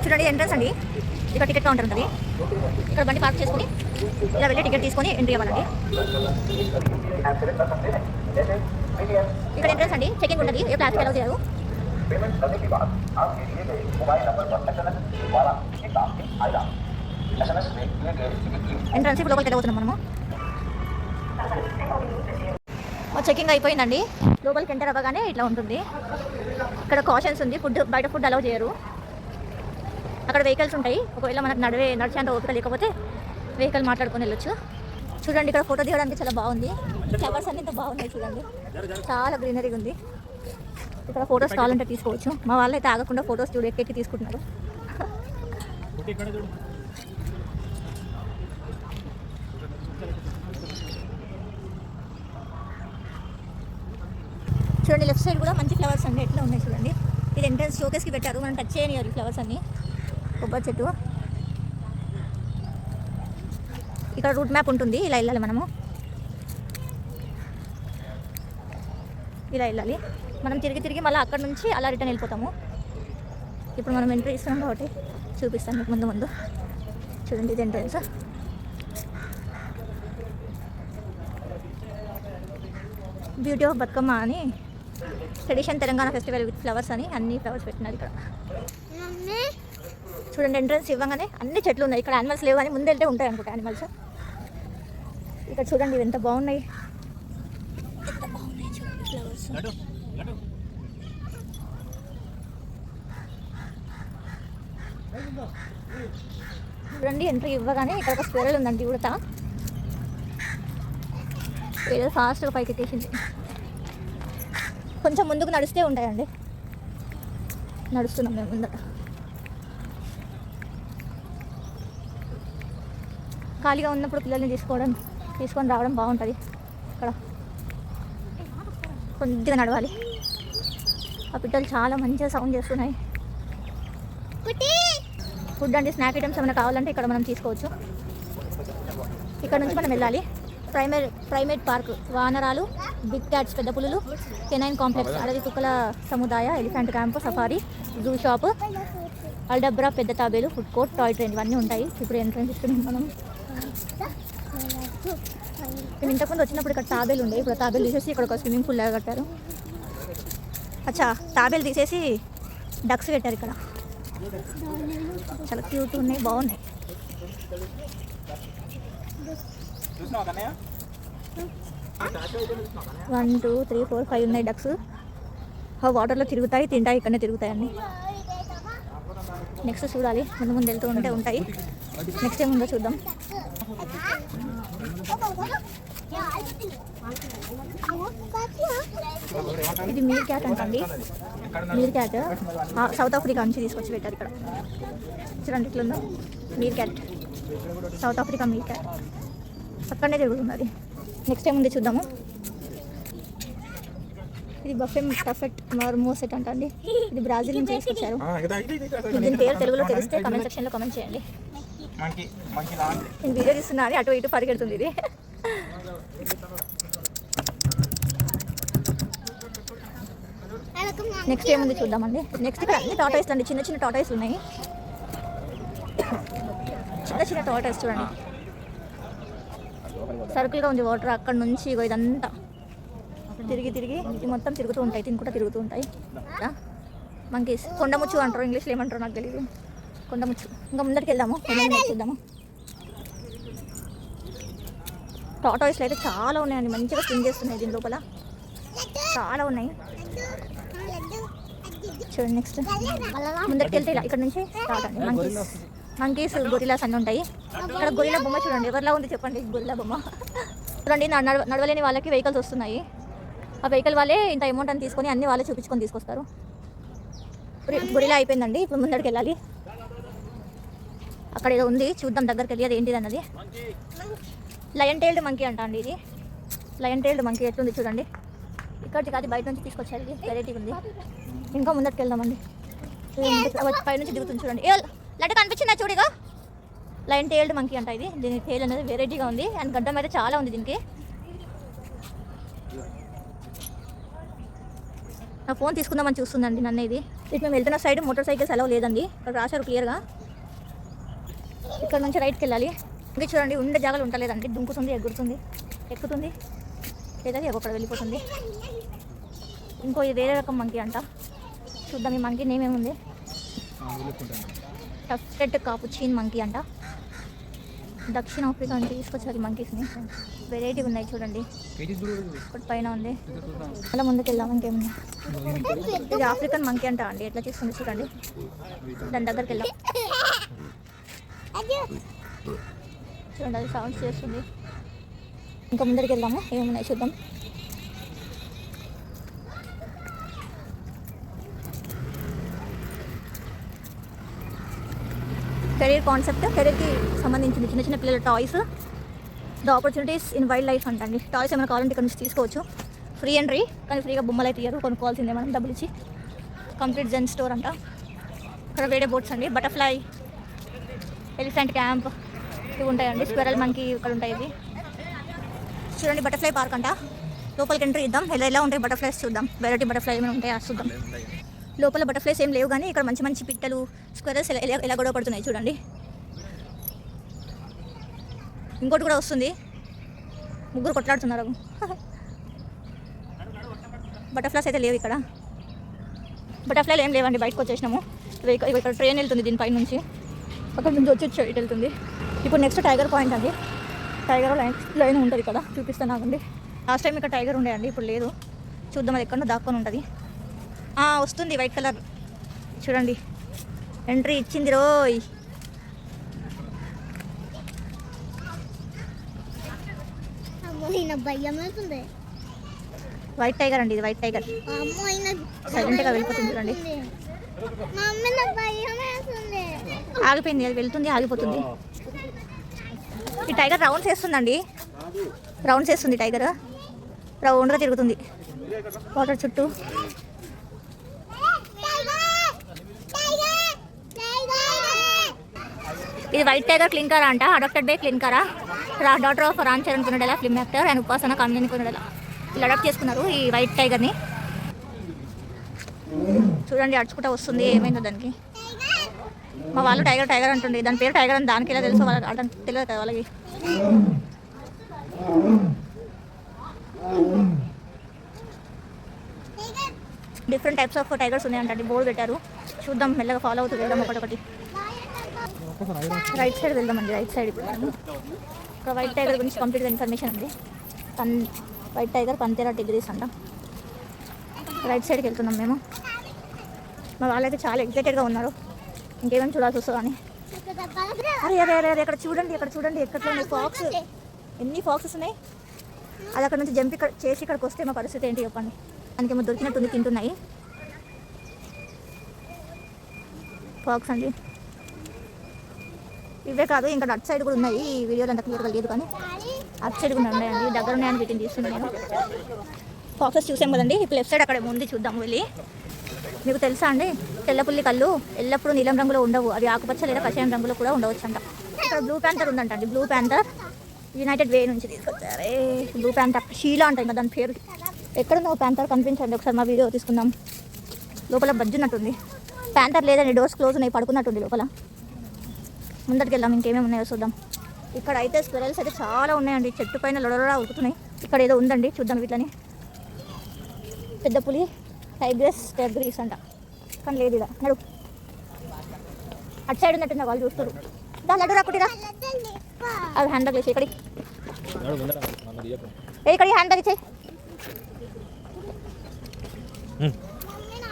చూడండి ఎంట్రన్స్ అండి. ఇక్కడ టికెట్ కౌంటర్ ఉంటుంది. ఇక్కడ బండి పార్క్ చేసుకొని ఇలా వెళ్ళి టికెట్ తీసుకొని ఎంట్రీ అవ్వాలండి. ఇక్కడ ఎంట్రన్స్ అండి. చెకింగ్ ఉంటుంది. ఏ ప్లాస్టిక్ అలౌ చేయరు. ఎంట్రన్స్ ఇప్పుడు లోపలికి వెళ్ళబోతున్నాం మనము. చెకింగ్ అయిపోయిందండి. లోపలికి ఎంటర్ అవ్వగానే ఇట్లా ఉంటుంది. ఇక్కడ కాషన్స్ ఉంది. బయట ఫుడ్ అలౌ చేయరు. అక్కడ వెహికల్స్ ఉంటాయి. ఒకవేళ మనకు నడిచేంత ఓపిక లేకపోతే వెహికల్ మాట్లాడుకొని వెళ్ళొచ్చు. చూడండి ఇక్కడ ఫోటో దిగడానికి చాలా బాగుంది. ఫ్లవర్స్ అన్ని ఇంత బాగున్నాయి చూడండి. చాలా గ్రీనరీగా ఉంది. ఇక్కడ ఫొటోస్ కావాలంటే తీసుకోవచ్చు. మా వాళ్ళు అయితే ఆగకుండా ఫొటోస్ ఎక్కి తీసుకుంటున్నారు. చూడండి లెఫ్ట్ సైడ్ కూడా మంచి ఫ్లవర్స్ అన్నీ ఎట్లా ఉన్నాయి చూడండి. ఇది ఎంట్రన్స్ షోకేస్కి పెట్టారు. మనం టచ్ చేయనివ్వాలి ఫ్లవర్స్ అన్నీ. కొబ్బరి చెట్టు. ఇక్కడ రూట్ మ్యాప్ ఉంటుంది. ఇలా వెళ్ళాలి మనము. ఇలా వెళ్ళాలి. మనం తిరిగి మళ్ళీ అక్కడ నుంచి అలా రిటర్న్ వెళ్ళిపోతాము. ఇప్పుడు మనం ఎంట్రీ ఇస్తున్నాం కాబట్టి చూపిస్తాను మీకు ముందు. చూడండి ఇది ఎంట్రన్స్. బ్యూటీ ఆఫ్ బతుకమ్మ అని tradition Telangana festival with flowers అని అన్ని ఫ్లవర్స్ పెట్టినారు ఇక్కడ. చూడండి ఎంట్రన్స్ ఇవ్వగానే అన్ని చెట్లు ఉన్నాయి. ఇక్కడ యానిమల్స్ లేవు కానీ ముందు వెళ్తే ఉంటాయి అనుకుంటా యానిమల్స్. ఇక్కడ చూడండి ఇవి ఎంత బాగున్నాయి. ఫ్లవర్స్ చూడండి ఎంట్రీ ఇవ్వగానే ఇక్కడ ఒక స్క్వేరల్ ఉందండి. ఉడతా ఏదో ఫాస్ట్గా పైకి ఎక్కేసింది. కొంచెం ముందుకు నడిస్తే ఉంటాయండి. నడుస్తున్నాం మేము ముందట. ఖాళీగా ఉన్నప్పుడు పిల్లల్ని తీసుకొని రావడం బాగుంటుంది. ఇక్కడ కొద్దిగా నడవాలి. ఆ పిట్టలు చాలా మంచిగా సౌండ్ చేస్తున్నాయి. ఫుడ్ అంటే స్నాక్ ఐటమ్స్ ఏమైనా కావాలంటే ఇక్కడ మనం తీసుకోవచ్చు. ఇక్కడ నుంచి మనం వెళ్ళాలి. ప్రైమేట్ పార్క్, వానరాలు, బిగ్ క్యాట్స్ పెద్ద పులులు, కెనైన్ కాంప్లెక్స్, అడవి కుక్కల సముదాయ, elephant camp, safari, zoo shop, Aldabra పెద్ద తాబేలు, ఫుడ్ కోర్ట్, టాయ్ ట్రైన్ ఇవన్నీ ఉంటాయి. ఇప్పుడు ఎంట్రన్స్ ఇస్తున్నాం మనం. మేము ఇంతకుముందు వచ్చినప్పుడు ఇక్కడ తాబేలు ఉండే. ఇప్పుడు తాబేలు తీసేసి ఇక్కడ ఒక స్విమ్మింగ్ పూల్ లాగా కట్టారు. అచ్చా తాబేలు తీసేసి డక్స్ పెట్టారు ఇక్కడ. చాలా క్యూట్ ఉన్నాయి, బాగున్నాయి. 1 2 3 4 5 ఉన్నాయి డక్స్. వాటర్లో తిరుగుతాయి, తింటాయి, ఇక్కడనే తిరుగుతాయి అన్నీ. నెక్స్ట్ చూడాలి. ముందు వెళ్తూ ఉంటాయి. నెక్స్ట్ ఏముందో చూద్దాం. ఇది మీర్ క్యాట్ అంటండి. మీర్ క్యాట్ సౌత్ ఆఫ్రికా నుంచి తీసుకొచ్చి పెట్టారు ఇక్కడ. చూడండి ఇట్లుందో మీర్ క్యాట్. సౌత్ ఆఫ్రికా మీర్ క్యాట్ అక్కడనే తిరుగుతుంది. నెక్స్ట్ ఏముంది చూద్దాము. ఇది బఫెమ్ టఫెట్ మార్మోసెట్ అంటండి. ఇది బ్రాజిల్ నుంచి తీసుకొచ్చారు. దీని పేరు తెలుగులో తెలిస్తే కామెంట్ సెక్షన్లో కామెంట్ చేయండి. నేను వీడియో తీస్తున్నా అని అటు ఇటు పరిగెడుతుంది ఇది. నెక్స్ట్ ఏముంది చూద్దామండి. నెక్స్ట్ ఇక్కడ అన్ని టాటాయిస్ అండి. చిన్న టాటాయిస్ ఉన్నాయి. చిన్న టాటాయిస్ చూడండి. సర్కిల్గా ఉంది వాటర్. అక్కడ నుంచి ఇదంతా తిరిగి మొత్తం తిరుగుతూ ఉంటాయి. తినుకుంటా తిరుగుతూ ఉంటాయి. మంకీస్, కొండముచ్చు అంటారు. ఇంగ్లీష్లో ఏమంటారు నాకు తెలియదు. కొండముచ్చు. ఇంకా ముందరికి వెళ్దాము. చూద్దాము. టాటాయిస్లు అయితే చాలా ఉన్నాయండి. మంచిగా స్విమ్ చేస్తున్నాయి దీని లోపల. చాలా ఉన్నాయి చూడండి. నెక్స్ట్ ముందరికి వెళ్తే ఇలా ఇక్కడ నుంచి స్టార్ట్ అండి. మంకీస్ గొరిలాస్ అన్నీ ఉంటాయి. ఇక్కడ గొరిలా బొమ్మ చూడండి. ఎవరిలా ఉంది చెప్పండి. గొరిలా బొమ్మ చూడండి. నడవలేని వాళ్ళకి వెహికల్స్ వస్తున్నాయి. ఆ వెహికల్ వాళ్ళే ఇంత అమౌంట్ అని తీసుకొని అన్ని వాళ్ళే చూపించుకొని తీసుకొస్తారు. గొరిలా అయిపోయిందండి. ఇప్పుడు ముందరికి వెళ్ళాలి. అక్కడ ఏదో ఉంది చూద్దాం. దగ్గరికి వెళ్ళి అది ఏంటిది అన్నది. లయన్ టైల్డ్ మంకీ అంట అండి. ఇది లయన్ టైల్డ్ మంకీ ఎట్లుంది చూడండి. ఇక్కడికి కాదు బయట నుంచి తీసుకొచ్చారు. ఇది వెరైటీ ఉంది. ఇంకా ముందరికి వెళ్దామండి. పై నుంచి దిగుతుంది చూడండి. లడ్డు కనిపించిందా చూడిగా. లయన్ టైల్డ్ మంకీ అంట ఇది. దీని టైల్ అనేది వెరైటీగా ఉంది. అండ్ గడ్డం అయితే చాలా ఉంది దీనికి. నా ఫోన్ తీసుకుందామని చూస్తుందండి నన్ను ఇది. ఇటు మేము వెళ్తున్న సైడ్ మోటార్ సైకిల్స్ అలవ్ లేదండి, ఇక్కడ రాశారు క్లియర్గా. ఇక్కడ నుంచి రైట్కి వెళ్ళాలి. ఇది చూడండి, ఉండే జాగాలు ఉండలేదండి, దుంకుతుంది, ఎగురుతుంది, ఎక్కుతుంది, లేదా అక్కడ వెళ్ళిపోతుంది. ఇంకో ఇది వేరే రకం మంకీ అంట. చూద్దాం ఈ మంకీ నేమ్ ఏముంది. టఫ్టెడ్ కాపుచిన్ మంకీ అంట. దక్షిణ ఆఫ్రికా నుంచి తీసుకొచ్చారు ఈ మంకీస్ని. వెరైటీ ఉన్నాయి చూడండి, ఒకటి పైన ఉంది. అలా ముందుకు వెళ్దాం. ఇంకేముంది, ఇది ఆఫ్రికన్ మంకీ అంట అండి. ఎట్లా చేస్తుంది చూడండి, దాని దగ్గరికి వెళ్దాం. చూడండి అది సౌండ్స్ చేస్తుంది. ఇంకా ముందరికి వెళ్దాము, ఏమున్నాయి చూద్దాం. కెరీర్ కాన్సెప్ట్, కెరీర్కి సంబంధించింది చిన్న చిన్న పిల్లల toys. The opportunities in wild life అంటండి. టాయ్స్ ఏమైనా కావాలంటే ఇక్కడ నుంచి తీసుకోవచ్చు. ఫ్రీ ఎంట్రీ, కానీ ఫ్రీగా బొమ్మలు అయితే ఇయ్యరు, కొనుక్కోవాల్సిందే మనం డబ్బులు ఇచ్చి. కంప్లీట్ జెన్ స్టోర్ అంట. ఇక్కడ వేరే బోట్స్ అండి, బటర్ఫ్లై, ఎలిఫెంట్ క్యాంప్ ఇవి ఉంటాయండి. స్క్వెరల్ మంకీ ఇక్కడ ఉంటాయి. ఇవి చూడండి, బటర్ఫ్లై పార్క్ అంట. లోపలికి ఎంట్రీ ఇద్దాం, ఎలా ఉంటాయి బటర్ఫ్లైస్ చూద్దాం. వెరైటీ బటర్ఫ్లై ఏమైనా ఉంటాయా చూద్దాం. లోపల బటర్ఫ్లైస్ ఏం లేవు, కానీ ఇక్కడ మంచి మంచి పిట్టలు, స్క్వెరల్స్ ఎలా గొడవ పడుతున్నాయి చూడండి. ఇంకోటి కూడా వస్తుంది, ముగ్గురు కొట్లాడుతున్నారు. బటర్ఫ్లైస్ అయితే లేవు ఇక్కడ. బటర్ఫ్లైలు ఏం లేవండి, బయటకు వచ్చేసినాము. ఇక్కడ ట్రైన్ వెళ్తుంది దీనిపై నుంచి, అక్కడ నుంచి వచ్చి ఇటు వెళ్తుంది. ఇప్పుడు నెక్స్ట్ టైగర్ పాయింట్ అండి. టైగర్ లైన్ ఉంటుంది ఇక్కడ, చూపిస్తాను ఆగండి. లాస్ట్ టైం ఇక్కడ టైగర్ ఉండేయండి, ఇప్పుడు లేదు. చూద్దాం, అది ఎక్కడో దాక్కొని ఉంటుంది. వస్తుంది వైట్ కలర్ చూడండి. ఎంట్రీ ఇచ్చింది రోయ్. వైట్ టైగర్ అండి, ఇది వైట్ టైగర్. సైలెంట్గా వెళ్ళిపోతుంది చూడండి. ఆగిపోయింది, అది వెళ్తుంది, ఆగిపోతుంది. ఈ టైగర్ రౌండ్స్ వేస్తుందండి, రౌండ్స్ వేస్తుంది టైగర్, రౌండ్గా తిరుగుతుంది వాటర్ చుట్టూ. ఇది వైట్ టైగర్ క్లింకరా అంట, adopted by Klinkara, daughter of Ram Charan Konidela, film actor, and Upasana Kamineni కొనడెలా. ఇలా అడాప్ట్ చేసుకున్నారు ఈ వైట్ టైగర్ని. చూడండి అడుచుకుంటా వస్తుంది, ఏమైందో దానికి. మా వాళ్ళు టైగర్ టైగర్ అంటుండే, దాని పేరు టైగర్ అని దానికి ఎలా తెలుసు, వాళ్ళకి తెలియదు కదా వాళ్ళకి. డిఫరెంట్ టైప్స్ ఆఫ్ టైగర్స్ ఉన్నాయంటే బోర్డు పెట్టారు. చూద్దాం, మెల్లగా ఫాలో అవుతూ వెళ్దాం ఒకటి. రైట్ సైడ్ వెళ్దామండి, రైట్ సైడ్. ఇప్పుడు ఒక వైట్ టైగర్ గురించి కంప్లీట్గా ఇన్ఫర్మేషన్ ఉంది. వైట్ టైగర్ పంతేరా డిగ్రీస్ అంట. రైట్ సైడ్కి వెళ్తున్నాం మేము. మా వాళ్ళైతే చాలా ఎక్సైటెడ్గా ఉన్నారు, ఇంకేమైనా చూడాల్సి వస్తుందో అని. అరే అరే అరే అరే, అక్కడ చూడండి, అక్కడ చూడండి, ఎక్కట్లో ఉన్నాయి ఫాక్స్. ఎన్ని ఫాక్సెస్ ఉన్నాయి. అది అక్కడ నుంచి జంప్ చేసి ఇక్కడికి వస్తే మా పరిస్థితి ఏంటి చెప్పండి. దానికేమో దొరికినట్టుంది, తింటున్నాయి ఫాక్స్ అండి. ఇవే కాదు, ఇంకా అటు సైడ్ కూడా ఉన్నాయి. ఈ వీడియోలో అంత క్లియర్గా లేదు, కానీ అటు సైడ్ కూడా ఉన్నాయండి. దగ్గర ఉన్నాయని వీటిని తీస్తున్నాను నేను. ఫాక్సెస్ చూసాం కదండి, ఇప్పుడు లెఫ్ట్ సైడ్ అక్కడ ఉంది, చూద్దాం వెళ్ళి. మీకు తెలుసా అండి, తెల్లపుల్లి కళ్ళు ఎల్లప్పుడూ నీలం రంగులో ఉండవు, అవి ఆకుపచ్చ లేదా కషాయం రంగులో కూడా ఉండవచ్చు అంట. ఇక్కడ బ్లూ ప్యాంథర్ ఉందంట అండి. బ్లూ ప్యాంథర్ యునైటెడ్ వే నుంచి తీసుకొచ్చారే. బ్లూ ప్యాంథర్ షీలా అంట ఇంకా దాని పేరు. ఎక్కడ నువ్వు ప్యాంథర్ కనిపించండి ఒకసారి, మా వీడియో తీసుకుందాం. లోపల బజ్జున్నట్టుంది. ప్యాంథర్ లేదండి, డోర్స్ క్లోజ్ ఉన్నాయి, పడుకున్నట్టుంది లోపల. ముందరికి వెళ్దాం, ఇంకేమేమి ఉన్నాయో చూద్దాం. ఇక్కడ అయితే స్క్వెరల్స్ అయితే చాలా ఉన్నాయండి, చెట్టు పైన లొడలొడ ఉరుకుతున్నాయి. ఇక్కడ ఏదో ఉందండి, చూద్దాం వీటిని. పెద్ద పులి, టైగ్రీస్ అంట, కానీ లేదు ఇక్కడ. నడు, అటు సైడ్ ఉన్నట్టు వాళ్ళు చూస్తారు. దా లడ్డు రాకుటిరా, అవి హ్యాండ్ బ్యాగ్ వేసి ఇక్కడికి, ఇక్కడికి హ్యాండ్ బ్యాగ్ ఇచ్చాయి.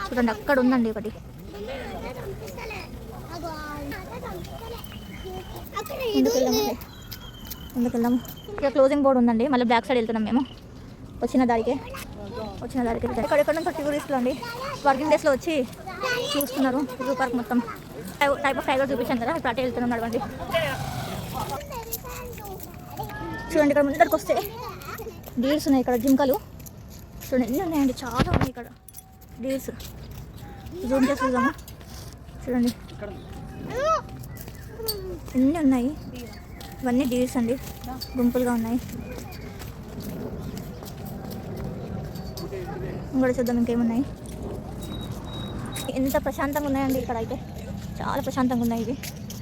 చూడండి అక్కడ ఉందండి ఒకటి. ఎందుకు వెళ్దాము, ఇక క్లోజింగ్ బోర్డు ఉందండి. మళ్ళీ బ్యాక్ సైడ్ వెళ్తున్నాం మేము. వచ్చిన దారికి ఎక్కడెక్కడ నుంచి టూరిస్టులు అండి వర్కింగ్ డేస్లో వచ్చి చూస్తున్నారు. జూ పార్క్ మొత్తం టైప్ ఆఫ్ టైగర్ చూపించాను కదా, ఇప్పుడు అటే వెళ్తున్నాం. నడవండి, చూడండి. ఇక్కడ ముందరికి వస్తే డీర్స్ ఉన్నాయి, ఇక్కడ జింకలు చూడండి ఎన్ని ఉన్నాయండి, చాలా ఉన్నాయి ఇక్కడ డీర్స్. జూమ్ చేసి చూద్దాము, చూడండి ఎన్ని ఉన్నాయి. ఇవన్నీ డీర్స్ అండి, గుంపులుగా ఉన్నాయి. ఇంకా చూద్దాం ఇంకేమున్నాయి. ఎంత ప్రశాంతంగా ఉన్నాయండి ఇక్కడ అయితే, చాలా ప్రశాంతంగా ఉన్నాయి ఇవి.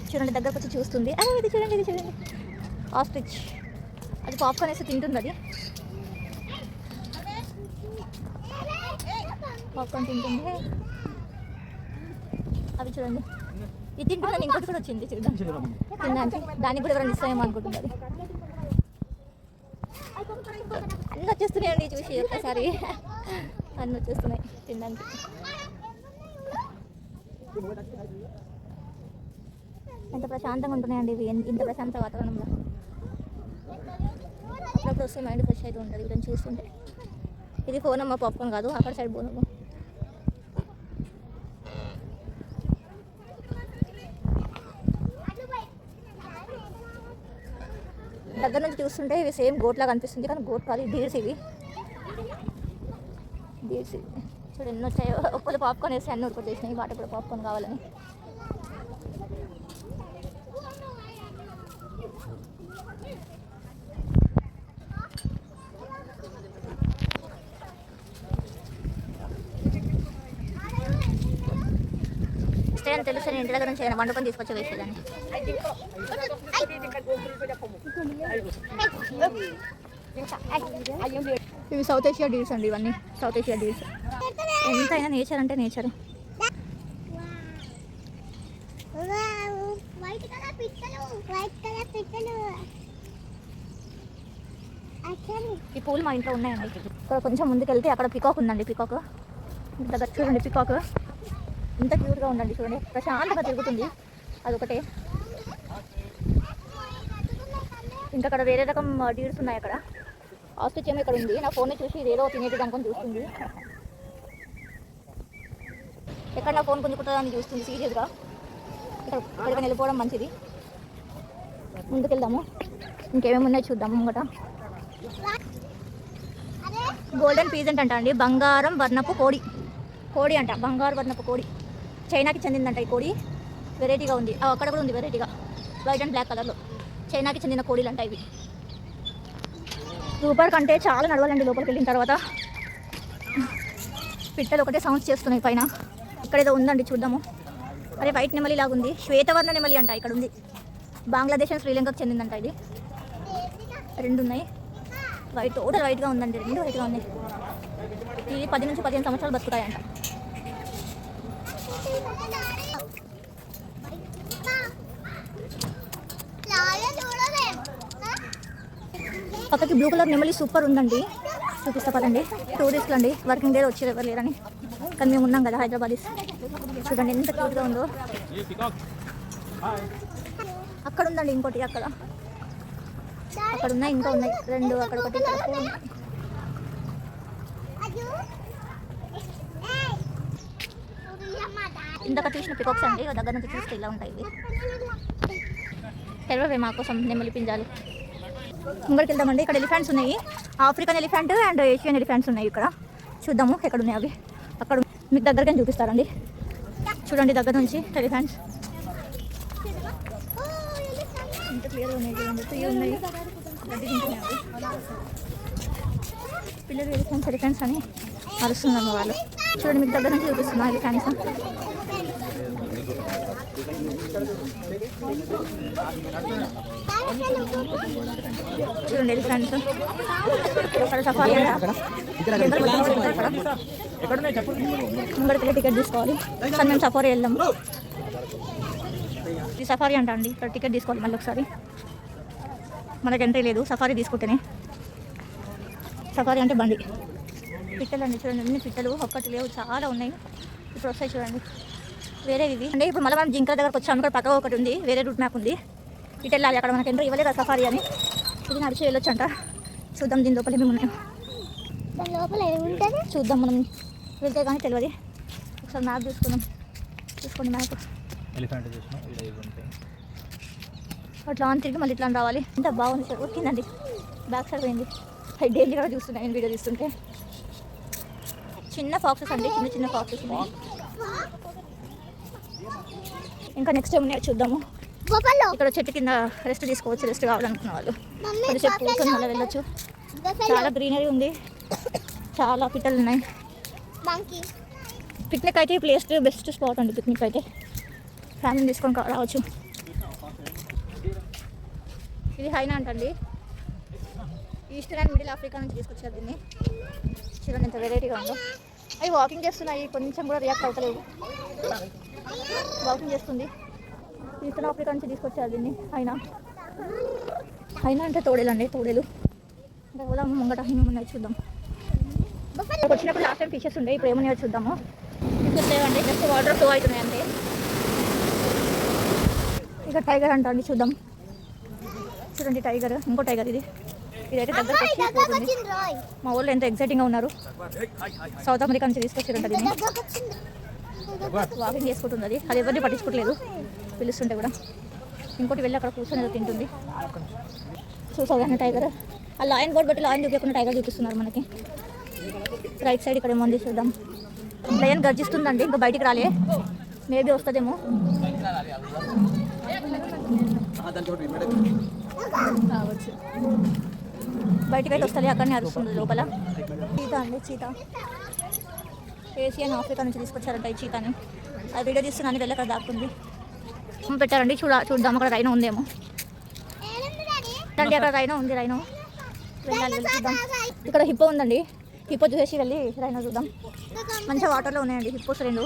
చూడండి దగ్గరకు వచ్చి చూస్తుంది. ఇది చూడండి, ఇది చూడండి, ఆస్ట్రిచ్. అది పాప్కార్న్ వేసి తింటుంది. అది పాప్కార్న్ తింటుంది. అవి చూడండి, ఇది తింటుందని ఇంకోటి కూడా వచ్చింది చూద్దాం. తినడానికి దానికి కూడా ఎవరైనా ఇస్తామేమో అనుకుంటుంది. అన్నీ వచ్చేస్తున్నాయండి చూసి ఒక్కసారి, అన్నీ వచ్చేస్తున్నాయి తినడానికి. ఎంత ప్రశాంతంగా ఉంటున్నాయండి ఇవి, ఇంత ప్రశాంత వాతావరణంలో. అప్పుడప్పుడు వస్తే మైండ్ ఫ్రెష్ అయితే ఉంటుంది వీళ్ళని చూస్తుంటే. ఇది ఫోనమ్మ పాప్కార్న్ కాదు, అక్కడ సైడ్ బోనమ్మ. దగ్గర నుంచి చూస్తుంటే ఇవి సేమ్ గోట్ లాగా అనిపిస్తుంది, కానీ గోట్ కాదు, డీర్స్ ఇవి. డీర్స్ ఇవి చూడు ఎన్ని వచ్చాయో. ఒక్కళ్ళు పాప్కార్న్ వేసి అన్ని ఉడికి చేసినాయి, వాటి కూడా పాప్కార్న్ కావాలని. స్టే అని తెలుసు, నేను ఇంటి దగ్గర నుంచి ఏమైనా వండుకొని తీసుకొచ్చి వేసేదాన్ని. ఇవి సౌత్ ఏషియా డీల్స్ అండి, ఇవన్నీ సౌత్ ఏషియా డీల్స్. ఎంతైనా నేచర్ అంటే నేచర్. ఈ పూలు మా ఇంట్లో ఉన్నాయండి. ఇక్కడ కొంచెం ముందుకు వెళ్తే అక్కడ పికాక్ ఉందండి. పికాక్ దగ్గర చూడండి, పికాక్ ఇంత క్యూట్గా ఉందండి. చూడండి ప్రశాంతంగా తిరుగుతుంది, అదొకటే. ఇంకా అక్కడ వేరే రకం డీర్స్ ఉన్నాయి. అక్కడ ఆస్ట్రిచ్ ఏమో ఇక్కడ ఉంది. నా ఫోన్ చూసి ఇదేదో తినేది అనుకొని చూస్తుంది. ఎక్కడ నా ఫోన్ గుంజుకుంటుందని చూస్తుంది సీరియస్గా. ఇక్కడికి వెళ్ళిపోవడం మంచిది. ముందుకెళ్దాము, ఇంకేమేమి ఉన్నాయో చూద్దాము. ముంగట గోల్డెన్ పీజెంట్ అంట అండి, బంగారం వర్ణపు కోడి. కోడి అంట, బంగారు వర్ణపు కోడి. చైనాకి చెందిందంట ఈ కోడి. వెరైటీగా ఉంది, అక్కడ కూడా ఉంది వెరైటీగా, వైట్ అండ్ బ్లాక్ కలర్లో. చైనాకి చెందిన కోడిలు అంట ఇవి. సూపర్ కంటే చాలా నడవాలండి లోపలికి వెళ్ళిన తర్వాత. పిట్టలు ఒకటే సౌండ్స్ చేస్తున్నాయి పైన. ఇక్కడ ఏదో ఉందండి, చూద్దాము. అదే వైట్ నెమలి లాగా ఉంది, శ్వేతవర్ణ నెమలి అంట. ఇక్కడ ఉంది, బంగ్లాదేశ్ అండ్ శ్రీలంకకు చెందిందంట ఇది. రెండు ఉన్నాయి, వైట్, టోటల్ వైట్గా ఉందండి, రెండు వైట్గా ఉన్నాయి. ఇది 10 నుంచి 15 సంవత్సరాలు బతుకుతాయంట. పక్కకి బ్లూ కలర్ నెమలి సూపర్ ఉందండి, చూపిస్తా పదండి. టూరిస్టులు అండి, వర్కింగ్ డే వచ్చేది ఎవరు లేరని, కానీ మేము ఉన్నాం కదా హైదరాబాదీస్. చూడండి ఎంత క్యూట్గా ఉందో. అక్కడ ఉందండి ఇంకోటి, అక్కడ ఉన్నాయి, ఇంకా ఉన్నాయి రెండు. అక్కడ ఒకటి, ఇందాక చూసిన పికాక్స్ అండి, దగ్గర నుంచి చూస్తే ఇలా ఉంటాయి. తెలవే మా కోసం నెమలి పింజాలు. ముంగడికి వెళ్దామండి. ఇక్కడ ఎలిఫెంట్స్ ఉన్నాయి, African elephant and Asian elephants ఉన్నాయి. ఇక్కడ చూద్దాము ఎక్కడ ఉన్నాయి అవి. అక్కడ మీకు దగ్గరగా చూపిస్తారండి. చూడండి దగ్గర నుంచి ఎలిఫెంట్స్ ఎంత క్లియర్గా ఉన్నాయి. చూడండి ఉన్నాయి, పిల్లలు ఎలిఫెంట్స్ అని అరుస్తున్నాము వాళ్ళు. చూడండి మీకు దగ్గర నుంచి చూపిస్తున్నా ఎలిఫెంట్స్. చూడండి ఎలిఫెంట్స్. అక్కడ సఫారీ ముంగడికి టికెట్ తీసుకోవాలి. కానీ మేము సఫారీ వెళ్దాము. ఇది సఫారీ అంట అండి, ఇక్కడ టికెట్ తీసుకోవాలి మళ్ళీ ఒకసారి. మనకు ఎంట్రీ లేదు సఫారీ తీసుకుంటేనే. సఫారీ అంటే బండి. పిట్టలు అండి, చూడండి అన్ని పిట్టలు, ఒక్కటి లేవు, చాలా ఉన్నాయి. ఇప్పుడు వస్తాయి చూడండి వేరే ఇవి అంటే. ఇప్పుడు మళ్ళీ మనం జింకల దగ్గరకు వచ్చాము. ఇక్కడ పక్కగా ఒకటి ఉంది, వేరే రూట్ మ్యాప్ ఉంది, ఇటు వెళ్ళాలి. అక్కడ మనకు ఎంట్రీ ఇవ్వలేదు సఫారీ అని. ఇది నడిచి వెళ్ళొచ్చు అంట. చూద్దాం దీని లోపల మేము ఉన్నాం. చూద్దాం, మనం వెళ్తే కానీ తెలియదు. ఒకసారి మ్యాప్ చూసుకుందాం. చూసుకోండి మ్యాప్. అట్లా అని తిరిగి మళ్ళీ ఇట్లా రావాలి. ఎంత బాగుంది సార్, వచ్చిందండి బ్యాక్ సైడ్ పోయింది. డైలీ కూడా చూస్తున్నాను నేను వీడియో తీస్తుంటే. చిన్న ఫాక్సెస్ అండి, చిన్న చిన్న ఫాక్సెస్ ఉన్నాయి. ఇంకా నెక్స్ట్ టైం ఉన్నాయి చూద్దాము. ఇక్కడ చెట్టు కింద రెస్ట్ తీసుకోవచ్చు, రెస్ట్ కావాలనుకున్న వాళ్ళు కొద్దిసేపు కూర్చొని మళ్ళీ వెళ్ళొచ్చు. చాలా గ్రీనరీ ఉంది, చాలా పిట్టలు ఉన్నాయి. పిక్నిక్ అయితే ఈ ప్లేస్ బెస్ట్ స్పాట్ అండి. పిక్నిక్ అయితే ఫ్యామిలీ తీసుకొని రావచ్చు. ఇది హైనా అంటండి. ఈస్టర్న్ అండ్ మిడిల్ ఆఫ్రికా నుంచి తీసుకొచ్చారు దీన్ని. చూడండి ఎంత వెరైటీగా ఉందో. అవి వాకింగ్ చేస్తున్నాయి, కొంచెం కూడా రియాక్ట్ అవుతలేవు. వాకింగ్ చేస్తుంది. ఈస్టర్న్ ఆఫ్రికా నుంచి తీసుకొచ్చారు దీన్ని. హైనా అంటే తోడేలు అండి, తోడేలు. అంటే పోదాము ముంగట ఉన్నాయి చూద్దాం. వచ్చినప్పుడు లాస్ట్ టైం ఫిషెస్ ఉండే, ఇప్పుడు ఏమన్నాయో చూద్దాము. ఇప్పుడు లేవండి, జస్ట్ వాటర్ ఫ్లో అవుతున్నాయి అంతే. ఇక టైగర్ అంటండి, చూద్దాం. చూడండి టైగర్, ఇంకో టైగర్ ఇది. ఇదైతే దగ్గరకు వచ్చి పోతుంది. మా ఊళ్ళో ఎంత ఎక్సైటింగ్గా ఉన్నారు. సౌత్ అమెరికా నుంచి తీసుకొచ్చారంట దీన్ని. వాకింగ్ చేసుకుంటుంది అది. అది ఎవరిని పట్టించుకోవట్లేదు పిలుస్తుంటే కూడా. ఇంకోటి వెళ్ళి అక్కడ కూర్చొని ఏదో తింటుంది. చూసావు కానీ టైగర్. ఆ లాయన్ బోర్డ్ బట్టి లాయన్ చూపించకుండా టైగర్ చూపిస్తున్నారు మనకి. రైట్ సైడ్ ఇక్కడ ఏముంది చూద్దాం. లయన్ గర్జిస్తుందండి, ఇంకా బయటికి రాలే. మేబీ వస్తుందేమో. రావచ్చు. బయటికి అయితే వస్తుంది, అక్కడనే అరుస్తుంది లోపల. చీతా అండి, చీతా. ఏషియన్ ఆఫ్రికా నుంచి తీసుకొచ్చారంట ఈ చీతాని. అది వీడియో తీస్తున్నాను, వెళ్ళి అక్కడ దాక్కుంది. పెట్టారండి, చూద్దాం అక్కడ రైనో ఉందేమో. అండి అక్కడ రైనో ఉంది, రైనో వెళ్ళాలి, చూద్దాం. ఇక్కడ హిప్పో ఉందండి, హిప్పో చూసేసి వెళ్ళి రైనో చూద్దాం. మంచిగా వాటర్లో ఉన్నాయండి హిప్పోస్ రెండు.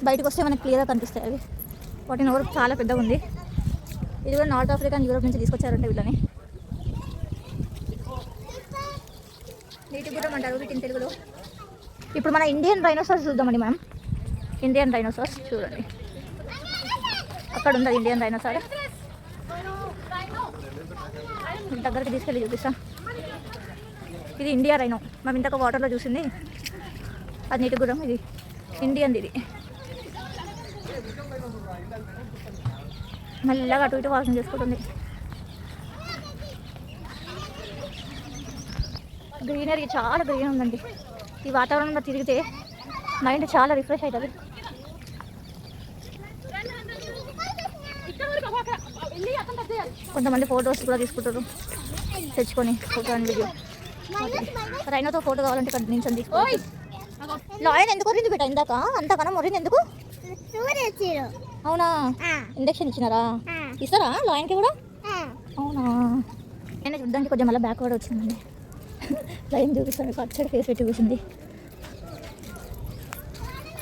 బయటకు వస్తే మనకు క్లియర్గా కనిపిస్తాయి అవి. వాటి నోరు చాలా పెద్దగా ఉంది. ఇది కూడా నార్త్ ఆఫ్రికా అండ్ యూరోప్ నుంచి తీసుకొచ్చారంటే వీళ్ళని. నీటి గుర్రం అంటారు వీటిని తెలుగులో. ఇప్పుడు మన ఇండియన్ రైనోసార్స్ చూద్దామండి మనం. ఇండియన్ రైనోసార్స్ చూడండి, అక్కడ ఉంది ఇండియన్ రైనోసార్. దగ్గరికి తీసుకెళ్ళి చూపిస్తాం. ఇది ఇండియా రైనో, మనం ఇంతక వాటర్లో చూసింది. అది నీటి గుర్రం, ఇది ఇండియన్. ఇది మెల్లగా అటు ఇటు వాకింగ్ చేసుకుంటుంది. గ్రీనరీ చాలా గ్రీన్ ఉందండి. ఈ వాతావరణంలో తిరిగితే మైండ్ చాలా రిఫ్రెష్ అవుతుంది. కొంతమంది ఫొటోస్ కూడా తీసుకుంటారు తెచ్చుకొని, ఫోటో అండ్ వీడియో. రైనోతో ఫోటో కావాలంటే ఇక్కడ నుంచి తీసుకోవాలి. లాయన్ ఎందుకు వరింది బిడ్డ ఇందాక? అంతకన్నా మొరింది ఎందుకు? అవునా, ఇంజక్షన్ ఇచ్చినారా? ఇస్తారా లాయన్కి కూడా? అవునా, నేను చూడ్డానికి కొంచెం మళ్ళీ బ్యాక్వర్డ్ వచ్చిందండి. లైన్ చూపిస్తాను, అచ్చడి ఫేస్ పెట్టి కూర్చుంది.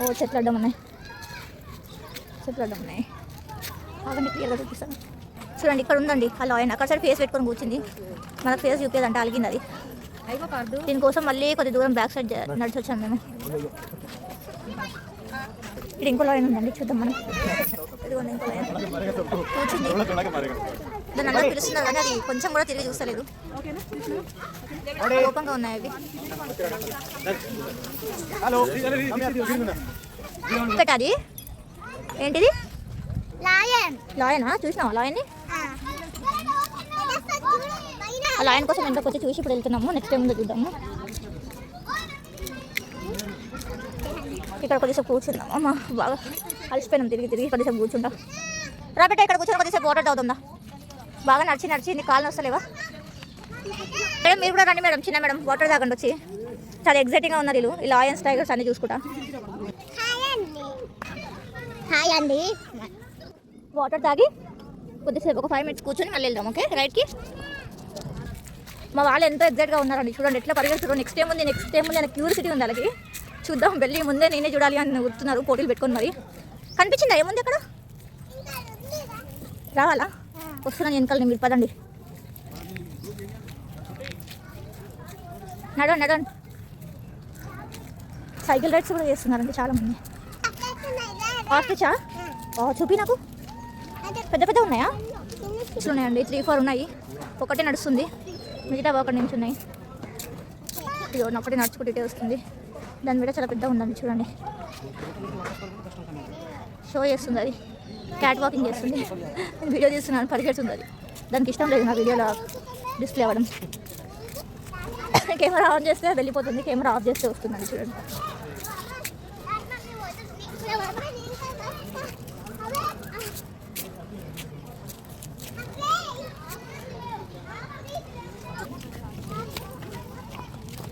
ఓ చెట్లు అడ్డం ఉన్నాయి, చెట్లు అడ్డం ఉన్నాయి. బాగా క్లియర్గా చూపిస్తాను. చూడండి ఇక్కడ ఉందండి ఆ లాయన్, అక్కడ సైడ్ ఫేస్ పెట్టుకొని కూర్చుంది. మనకు ఫేస్ చూపేదంటే అలిగింది అది. దీనికోసం మళ్ళీ కొద్ది దూరం బ్యాక్ సైడ్ నడిచి వచ్చాము మేము. ఇక్కడ ఇంకో లైన్ ఉందండి, చూద్దాం మనం. ఇదిగోండి ఇంకో లైన్ కూర్చుంది. దాన్ని అందరూ పిలుస్తున్నారు కానీ అది కొంచెం కూడా తిరిగి చూస్తలేదు. కోపంగా ఉన్నాయి అవి. అది ఏంటిది? లాయనా? చూసినావా లాయన్ని? ఆ లాయన్ కోసం ఎంతకు వచ్చి చూసి ఇప్పుడు వెళ్తున్నాము. నెక్స్ట్ టైం ముందు చూద్దాము. ఇక్కడ కొద్దిసేపు కూర్చుందాం. అమ్మ బాగా అలసిపోయినాం తిరిగి తిరిగి. కొద్దిసేపు కూర్చుంటాం. రాబెట్ట ఇక్కడ కూర్చొని కొద్దిసేపు వాటర్ తాగుతుందా? బాగా నడిచి నడిచి నీ కాళ్ళు వస్తలేవా మేడం? మీరు కూడా రండి మేడం, చిన్న మేడం వాటర్ తాగండి వచ్చి. చాలా ఎగ్జైటింగ్గా ఉన్నారు వీళ్ళు, ఈ లాయన్స్ టైగర్స్ అన్ని చూసుకుంటా. హాయ్ అండి. వాటర్ తాగి కొద్దిసేపు ఒక 5 minutes కూర్చొని మళ్ళీ వెళ్దాం. ఓకే రైట్కి. మా వాళ్ళు ఎంతో ఎగ్జైట్గా ఉన్నారండి. చూడండి ఎట్లా పరిగెడుతున్నారు. నెక్స్ట్ టైం ఉంది, నెక్స్ట్ టైం ఉంది అనే క్యూరిసిటీ ఉంది వాళ్ళకి. చూద్దాం, వెళ్ళి ముందే నేనే చూడాలి అని గుర్తున్నారు పోటీలు పెట్టుకొని. మరి కనిపించిందా ఏముంది అక్కడ? రావాలా? వస్తున్నాను వెనకాల, మీరు పదండి. నడవండి నడవండి. సైకిల్ రైడ్స్ కూడా చేస్తున్నారండి చాలామంది. ఆఫీసా చూపి నాకు. పెద్ద పెద్ద ఉన్నాయా? ఉన్నాయండి, 3-4 ఉన్నాయి. ఒకటే నడుస్తుంది, మిగతా ఒకటి నుంచి ఉన్నాయి. ఇది ఒకటి నడుచుకుంటే ఇటే వస్తుంది. దాని మీద చాలా పెద్ద ఉందండి చూడండి. షో చేస్తుంది అది, క్యాట్ వాకింగ్ చేస్తుంది. నేను వీడియో తీస్తున్నాను, పరిగెడుతుంది అది. దానికి ఇష్టం లేదు నా వీడియోలో డిస్ప్లే అవ్వడం. కెమెరా ఆన్ చేస్తే వెళ్ళిపోతుంది, కెమెరా ఆఫ్ చేస్తే వస్తుందండి చూడండి.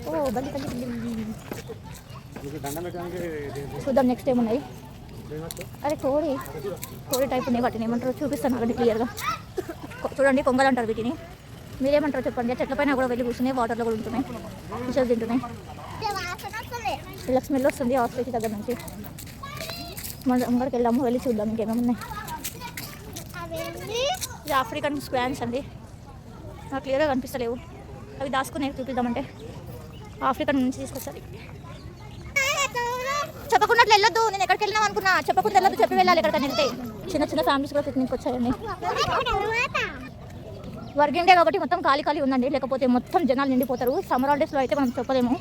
ఓ బల్లి బల్లి బల్లి. చూద్దాం నెక్స్ట్ ఏమున్నాయి. అరే కోడి టైప్ ఉన్నాయి, వాటిని ఏమంటారో చూపిస్తాను అక్కడ క్లియర్గా. చూడండి కొంగలు అంటారు వీటిని, మీరేమంటారో చెప్పండి. చెట్ల పైన కూడా వెళ్ళి కూర్చున్నాయి, వాటర్లో కూడా ఉంటున్నాయి, ఫిషెస్ తింటున్నాయి. ఇలా స్మెల్ వస్తుంది హాస్పిటల్ దగ్గర నుంచి. మనం అంగడికి వెళ్దాము, వెళ్ళి చూద్దాం ఇంకేమేమి ఉన్నాయి. ఇది ఆఫ్రికన్ స్క్వాన్స్ అండి, నాకు క్లియర్గా కనిపిస్తలేవు. అవి దాచుకునే చూపిద్దామంటే ఆఫ్రికన్ నుంచి తీసుకొచ్చారు. చెప్పకుండా వెళ్ళొద్దు, నేను ఎక్కడికి వెళ్ళినాం అనుకున్నా, చెప్పకుండా వెళ్ళొద్దు, చెప్పి వెళ్ళాలి. ఎక్కడికైనా వెళ్తే చిన్న చిన్న ఫ్యామిలీస్ కూడా పిక్నిక్ వచ్చాయండి. వర్కింగ్ డే కాబట్టి మొత్తం ఖాళీ ఉందండి, లేకపోతే మొత్తం జనాలు నిండిపోతారు. సమ్మర్ హాలిడేస్లో అయితే మనం చెప్పలేము,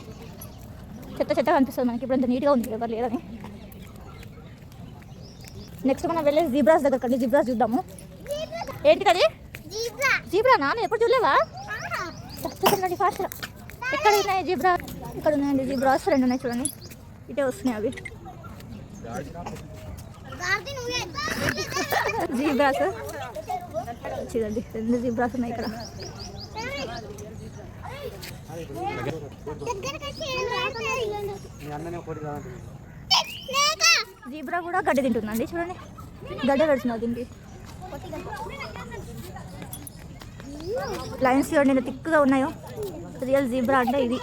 చెత్త కనిపిస్తుంది మనకి. ఇప్పుడు అంత నీట్గా ఉంది, ఎవరు లేదని. నెక్స్ట్ మనం వెళ్ళే జీబ్రాస్ దగ్గర కండి, జీబ్రాస్ చూద్దాము. ఏంటి అది జీబ్రానా? నేను ఎప్పుడు చూడలేవా? ఫాస్ట్గా ఎక్కడ ఉన్నాయి జీబ్రా? ఇక్కడ ఉన్నాయండి జీబ్రాస్, 2 ఉన్నాయి చూడండి, ఇటే వస్తున్నాయి అవి జీబ్రాస్. చూడండి 2 జీబ్రాస్ ఉన్నాయి ఇక్కడ. జీబ్రా కూడా గడ్డి తింటుందండి, చూడండి గడ్డ పెడుతున్నారు దీనికి. లైన్స్ చూడండి ఎంత థిక్గా ఉన్నాయో, రియల్ జీబ్రా అంటే ఇది.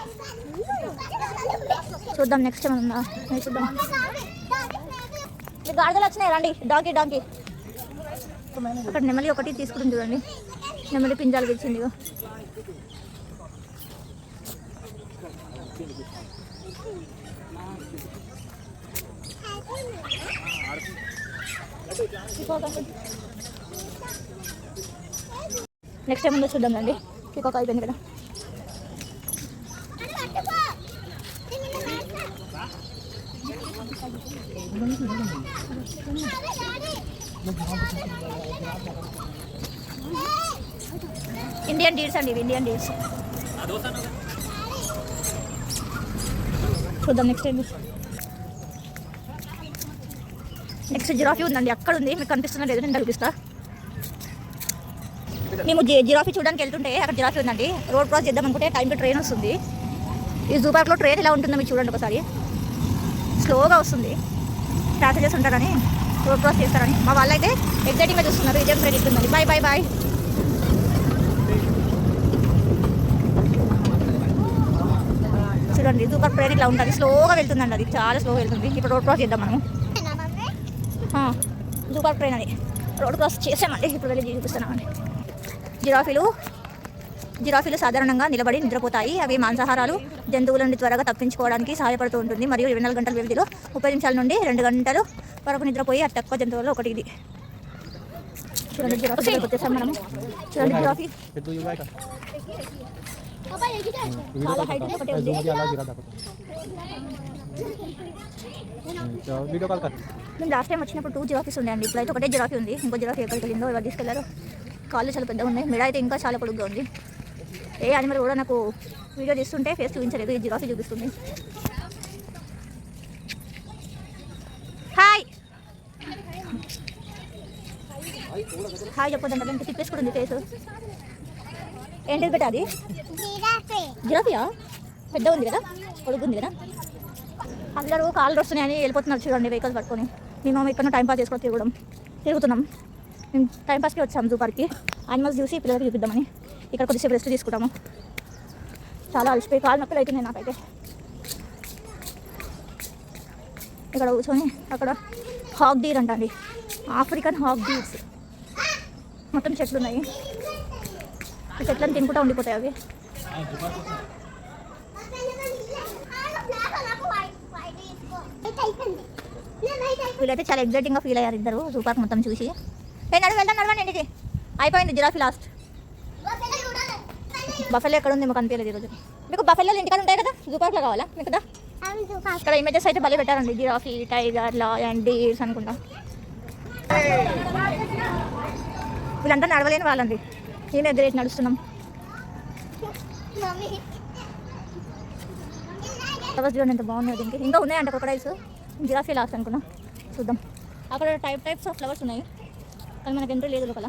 చూద్దాం నెక్స్ట్ ఏమన్నా ఉందా చూద్దాం. మీకు గాడిదలు వచ్చినాయి రండి. డాంకీ అక్కడ నెమలి ఒకటి తీసుకుంటుంది చూడండి, నెమలి పింజాలు తెచ్చింది. నెక్స్ట్ ఏముందో చూద్దాం రండి. పీకాక్ అయిపోయింది కదా. ఇండియన్ డీడ్స్ అండి ఇవి, ఇండియన్ డీడ్స్. చూద్దాం నెక్స్ట్ ఏంటి. నెక్స్ట్ జిరాఫీ ఉందండి, అక్కడ ఉంది, మీకు కనిపిస్తున్నా లేదు, నేను చూపిస్తా. మేము జిరాఫీ చూడడానికి వెళ్తుంటే అక్కడ జిరాఫీ ఉందండి. రోడ్ క్రాస్ చేద్దాం అనుకుంటే టైంకి ట్రైన్ వస్తుంది. ఈ జూ పార్క్లో ట్రైన్ ఎలా ఉంటుందో మీరు చూడండి ఒకసారి, స్లోగా వస్తుంది. ప్యాసేజర్స్ ఉంటారని రోడ్ క్రాస్ చేస్తారని మా వాళ్ళు అయితే ఎగ్జైటింగ్గా చూస్తున్నారు. ఇదేం ట్రైన్ ఇస్తుందండి. బాయ్. చూడండి జూ పార్క్ ట్రైన్ ఇట్లా ఉంటుంది, స్లోగా వెళ్తుందండి, అది చాలా స్లోగా వెళ్తుంది. ఇప్పుడు రోడ్ క్రాస్ చేద్దాం మనము. జూ పార్క్ ట్రైన్ అది రోడ్ క్రాస్ చేసామండి, ఇప్పుడు వెళ్ళి చూపిస్తున్నామండి. జిరాఫీలు సాధారణంగా నిలబడి నిద్రపోతాయి. అవి మాంసాహారాలు జంతువుల నుండి త్వరగా తప్పించుకోవడానికి సహాయపడుతూ ఉంటుంది మరియు 24 గంటల వ్యవధిలో 30 నిమిషాల నుండి 2 గంటలు వరకు నిద్రపోయి అతి తక్కువ జంతువుల్లో ఒకటి ఇది. చూడండి జిరాఫీ వచ్చేసాం మనము. చూడండి జిరాఫీ చాలా హైట్ ఒకటే ఉంది. మేము లాస్ట్ టైం వచ్చినప్పుడు 2 జిరాఫీస్ ఉన్నాయండి, ఇప్పుడైతే ఒకటే జిరాఫీ ఉంది. ఇంకో జిరాఫీ ఎక్కడికి వెళ్ళిందో, ఎవరు తీసుకెళ్లారో. కాళ్ళు చాలా పెద్దగా ఉన్నాయి, మెడ అయితే ఇంకా చాలా పొడుగ్గా ఉంది. ఏ యానిమల్ కూడా నాకు వీడియో తీస్తుంటే ఫేస్ చూపించలేదు, ఈ జిరాఫీ చూపిస్తుంది. హాయ్ చెప్పొద్దంట, ఇంక తిప్పేసుకుంటుంది ఫేస్. ఏంటిది బెట అది? జిరాఫీయా? పెద్ద ఉంది కదా, పొడుగుంది కదా. అందరూ కాళ్ళు వస్తున్నాయని వెళ్ళిపోతున్నారు చూడండి వెహికల్స్ పట్టుకొని. మేము ఇక్కడ టైంపాస్ చేసుకొని తిరుగుతున్నాం. మేము టైంపాస్కి వచ్చాము జూ పార్క్కి, యానిమల్స్ చూసి పిల్లలకి చూపిద్దామని. ఇక్కడ కొద్దిసేపు రెస్ట్ తీసుకుంటాము. చాలా అలసిపోయి కాళ్ళు నొప్పులు అవుతున్నాయి నాకైతే. ఇక్కడ కూర్చొని అక్కడ హాగ్ డీర్ అంటండి, ఆఫ్రికన్ హాగ్ డీర్స్. మొత్తం చెట్లు ఉన్నాయి, ఈ చెట్లను తినుకుంటూ ఉండిపోతాయి అవి. వీళ్ళైతే చాలా ఎగ్జైటింగ్గా ఫీల్ అయ్యారు ఇద్దరు జూ పార్క్ మొత్తం చూసి. నడవండి ఇంటికి, అయిపోయింది జిరాఫీ లాస్ట్. బఫెల్లో ఎక్కడ ఉంది మాకు అనిపించలేదు ఈరోజు. మీకు బఫెల్లో ఇంటికాడ ఉంటాయి కదా, జూ పార్క్లో కావాలా మీకు కదా? ఇక్కడ ఇమేజెస్ అయితే భలే పెట్టారండి, జిరాఫీ, టైగర్, లయన్, డీర్స్ అనుకుంటా. వీళ్ళంతా నడవలేని వాళ్ళండి, నేను ఎదురేసి నడుస్తున్నాం. ఫ్లవర్స్ చూడండి ఎంత బాగున్నాయి. దీనికి ఇంకా ఉన్నాయంట క్రొకడైల్స్. జిరాఫీ లాస్ట్ అనుకున్నా, చూద్దాం. అక్కడ టైప్స్ ఆఫ్ ఫ్లవర్స్ ఉన్నాయి, కానీ మనకు ఎంట్రీ లేదు లోపల.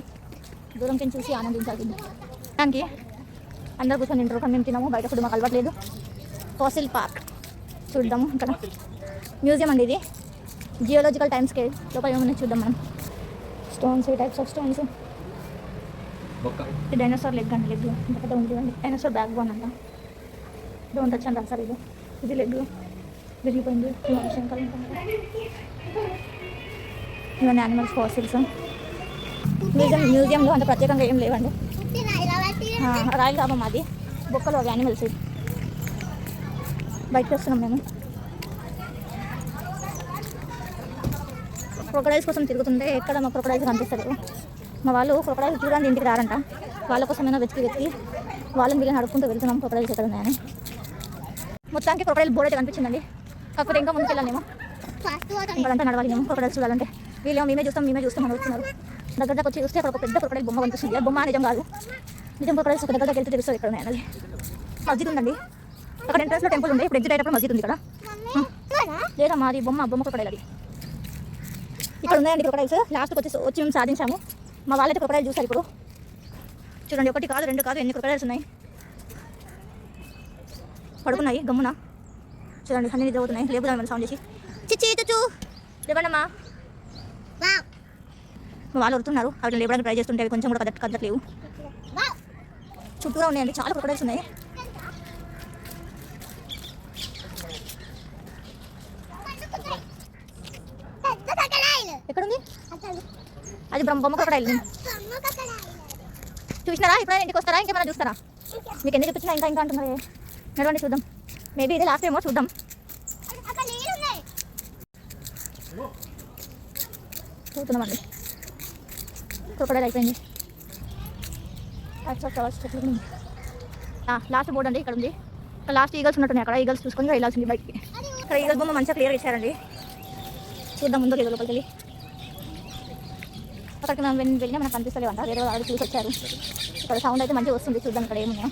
దూరంకి చూసి ఆనందించాల్సింది. దానికి అందరు కూర్చొని తింటారు, కానీ మేము తిన్నాము, బయట ఫుడ్ మాకు అలవాట్లేదు. ఫాసిల్ పార్క్ చూద్దాము. ఇక్కడ మ్యూజియం అండి ఇది, జియోలాజికల్ టైమ్ స్కేల్. లోపల ఏమన్నా చూద్దాం మనం. స్టోన్స్, ఈ టైప్స్ ఆఫ్ స్టోన్స్. ఇది డైనోసార్ లెగ్ అండి, లెగ్ ఇంత పెద్ద ఉంది అండి. డైనోసార్ బ్యాక్ బోన్ అంట. డోంట్ టచ్ అంటారు సార్. ఇది లెగ్ విరిగిపోయింది. ఇవన్నీ యానిమల్స్ ఫాసిల్స్. మ్యూజియంలో అంత ప్రత్యేకంగా ఏం లేవండి. రాయల్ కాపం అది, బొక్కలు అవి యానిమల్స్. బయటకు వస్తున్నాం మేము. క్రొకడైల్స్ కోసం తిరుగుతుంటే ఎక్కడ మా క్రొకడైల్స్ కనిపిస్తారు. మా వాళ్ళు క్రొకడైల్స్ చూడడానికి ఇంటికి రారంట. వాళ్ళ కోసమైనా వెతికి వాళ్ళని వీళ్ళని అడుక్కుంటూ వెళ్తున్నాం క్రొకడైల్స్ ఎక్కడ ఉన్నాయని. మొత్తానికి క్రొకడైల్ బోర్డు అయితే కనిపించిందండి. కాకపోతే ఇంకా ముందుకు వెళ్ళాలేమో, ఇంకంతా నడవాలి మేము క్రొకడైల్స్ చూడాలంటే. వీళ్ళేమో మేమే చూస్తాం అని వస్తున్నారు. దగ్గరకు వచ్చి చూస్తే అక్కడ ఒక పెద్ద క్రొకడైల్ బొమ్మ కనిపిస్తుంది. ఆ బొమ్మ నిజం కాదు, నిజం క్రొకడైల్స్ ఒక దగ్గరికి వెళ్తే తెలుస్తుంది ఎక్కడ ఉన్నాయన్నది. మస్జిద్ ఉందండి అక్కడ, ఎంట్రన్స్లో టెంపుల్ ఉంది. ఇప్పుడు ఎగ్జిట్ అయ్యేటప్పుడు మస్జిద్ ఉంది ఇక్కడ. లేదా మాది బొమ్మ క్రొకడైల్ అది. ఇక్కడ ఉన్నాయండి క్రొకడైల్స్. లాస్ట్కి వచ్చి మేము సాధించాము. మా వాళ్ళైతే క్రొకడైల్ చూసారు. ఇప్పుడు చూడండి, 1 కాదు 2 కాదు, ఎన్ని క్రొకడైల్స్ ఉన్నాయి. పడుకున్నాయి గమ్మున. చూడండి అన్ని నిద్ర అవుతున్నాయి. లేపుదామని సౌండ్ చేసి చిచ్చి చుచ్చు లేవండమ్మా. మా వాళ్ళు వరుతున్నారు. అవి లేపడానికి ట్రై చేస్తుంటే అవి కొంచెం కూడా కదలట్లేవు. చుట్టూరా ఉన్నాయండి, చాలా క్రొకడైల్స్ ఉన్నాయి. ఎక్కడుంది అది? బొమ్మ క్రొకడైల్ చూసినారా? ఎప్పుడైనా ఇంటికి వస్తారా? ఇంకేమైనా చూస్తారా? మీకు ఎన్ని చూపించినా ఇంకా అంటున్నారు. నడవండి చూద్దాం. మేబీ ఇది లాస్ట్ ఏమో, చూద్దాం. చూస్తున్నామండి. క్రొకడైల్ అయిపోయింది. లాస్ట్ బోర్డు అండి ఇక్కడ ఉంది. లాస్ట్ ఈగల్స్ ఉన్నట్టున్నాయి అక్కడ. ఈగల్స్ చూసుకొని వెళ్ళాల్సింది బయటికి. ఇక్కడ ఈగల్ బొమ్మ మంచిగా క్లియర్ ఇచ్చారండి. చూద్దాం ముందు ఈగల్ లోపలికి వెళ్ళి. అక్కడికి మేము వెళ్ళినా మనకు కనిపిస్తలేవంట. వేరే వాళ్ళు చూసి వచ్చారు. ఇక్కడ సౌండ్ అయితే మంచిగా వస్తుంది. చూద్దాం ఇక్కడ ఏమున్నాయో.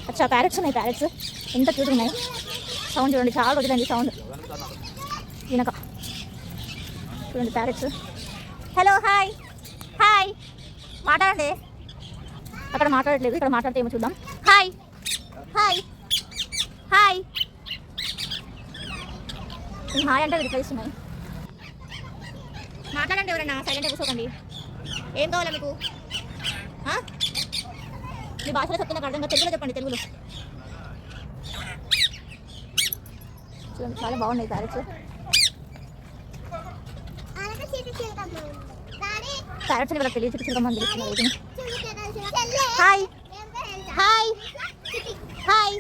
అచ్చా ప్యారెట్స్ ఉన్నాయి. ప్యారెట్స్ ఎంత క్యూట్ ఉన్నాయి. సౌండ్ చూడండి, చాలా రోజులండి సౌండ్ వినక. చూడండి ప్యారెట్స్. హలో, హాయ్ హాయ్ మాట్లాడండి. అక్కడ మాట్లాడట్లేదు, ఇక్కడ మాట్లాడితే ఏమో చూద్దాం. Hi hi hi. హాయ్ అంటే రిప్లై ఇస్తున్నాయి. మాట్లాడండి ఎవరైనా, సైలెంట్గా కూర్చోకండి. ఏం కావాలా మీకు? మీ భాషలో చెప్తున్నా అర్థం కాదు, తెలుగులో చెప్పండి. తెలుగులో చూడండి, చాలా బాగున్నాయి ప్యారెట్స్. ప్యారెట్స్ అని వాళ్ళకి తెలియదు, చిరుకమ్మని తెలుస్తున్నారు. Hi hi hi.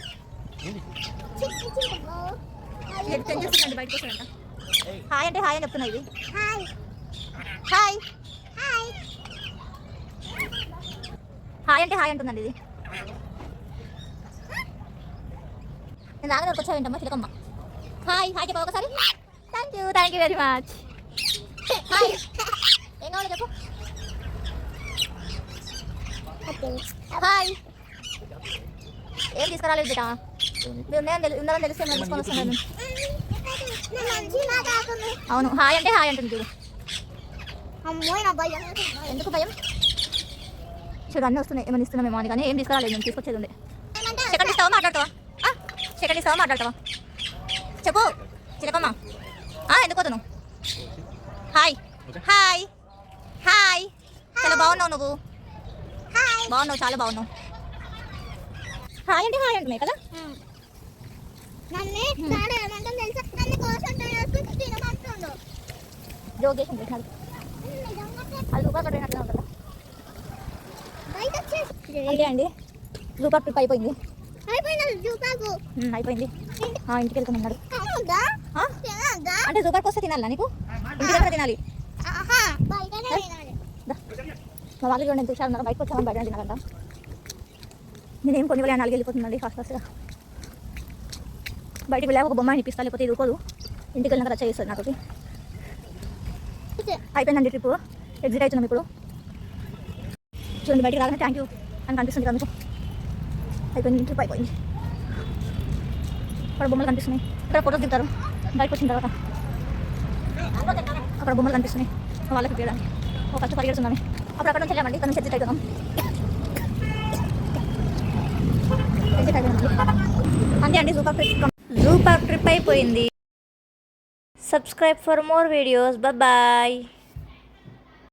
చేస్తుందండి బయటకు వస్తాడంట. హాయ్ అంటే హాయ్ అని చెప్తున్నా. ఇది హాయ్ హాయ్ హాయ్ అంటే హాయ్ అంటుందండి. ఇది నేను రాగానే వచ్చావేంటమ్మా చిలకమ్మ. హాయ్ హాయ్ చెప్పా ఒకసారి. Thank you very much. Hi ఏం కావాలి చెప్పు. హాయ్ ఏం తీసుకురాలేదు బిడ్డ. ఉందని తెలిస్తే నేను తీసుకొని వస్తున్నాను. అవును, హాయ్ అంటే హాయ్ అంటుంది చూడు. ఎందుకు భయం? చూడు అన్నీ వస్తున్నాయి. ఏమైనా ఇస్తున్నామేమో అని, కానీ ఏం తీసుకురాలేదు. నేను తీసుకొచ్చేది ఉంది. సెకండ్ ఇస్తావా మాట్లాడతావా? సెకండ్ ఇస్తావా మాట్లాడతావా? చెప్పు చిలకమ్మ. ఎందుకు పోతున్నావు? Hi hi hi. చాలా బాగున్నావు నువ్వు. బాగున్నావు, చాలా బాగున్నావు. హాయ్ అంటే హాయ్ అంటున్నాయి కదా. జోగేషన్ చేసినాడు. అది రూపాయలు కట్టినట్టు ఉంటుందా? అంతే అండి, రూపాయలు ట్రిప్ అయిపోయింది. అయిపోయింది. ఇంటికి వెళ్తున్నాడు. అంటే రూపాయలకి వస్తే తినాలా నీకు? ఇంటికి ఎక్కడ తినాలి? మా వాళ్ళు చూడండి ఎంత చూసారు. బయటకు వచ్చామని బయట తినాలంట. నేనేం కొన్ని వెళ్ళి 4 వెళ్ళిపోతుందండి ఫాస్ట్గా. బయటికి వెళ్ళాక ఒక బొమ్మ అనిపిస్తా, లేకపోతే ఇది ఊరుకోదు. ఇంటికి వెళ్ళినాక రచ్చ చేస్తుంది నాకు. అయిపోయిందండి ట్రిప్. ఎగ్జిట్ అవుతున్నాం ఇప్పుడు. చూడండి బయటికి రాగానే థ్యాంక్ యూ అని కనిపిస్తుంది కదా మీకు. అయిపోయింది, ట్రిప్ అయిపోయింది. అక్కడ బొమ్మలు కనిపిస్తున్నాయి. ఇక్కడ ఫోటోస్ దిగుతారు బయటకు వచ్చిన తర్వాత. అక్కడ బొమ్మలు కనిపిస్తున్నాయి వాళ్ళకి తీయడానికి. ఒక ఫస్ట్ పరిగెడుతున్నాను. అప్పుడు అక్కడ నుంచి వెళ్ళామండి. ఇక్కడ నుంచి ఎగ్జిట్ అవుతున్నాం. అంతే అండి. జూ ట్రిప్ అయిపోయింది. Subscribe for more videos. Bye.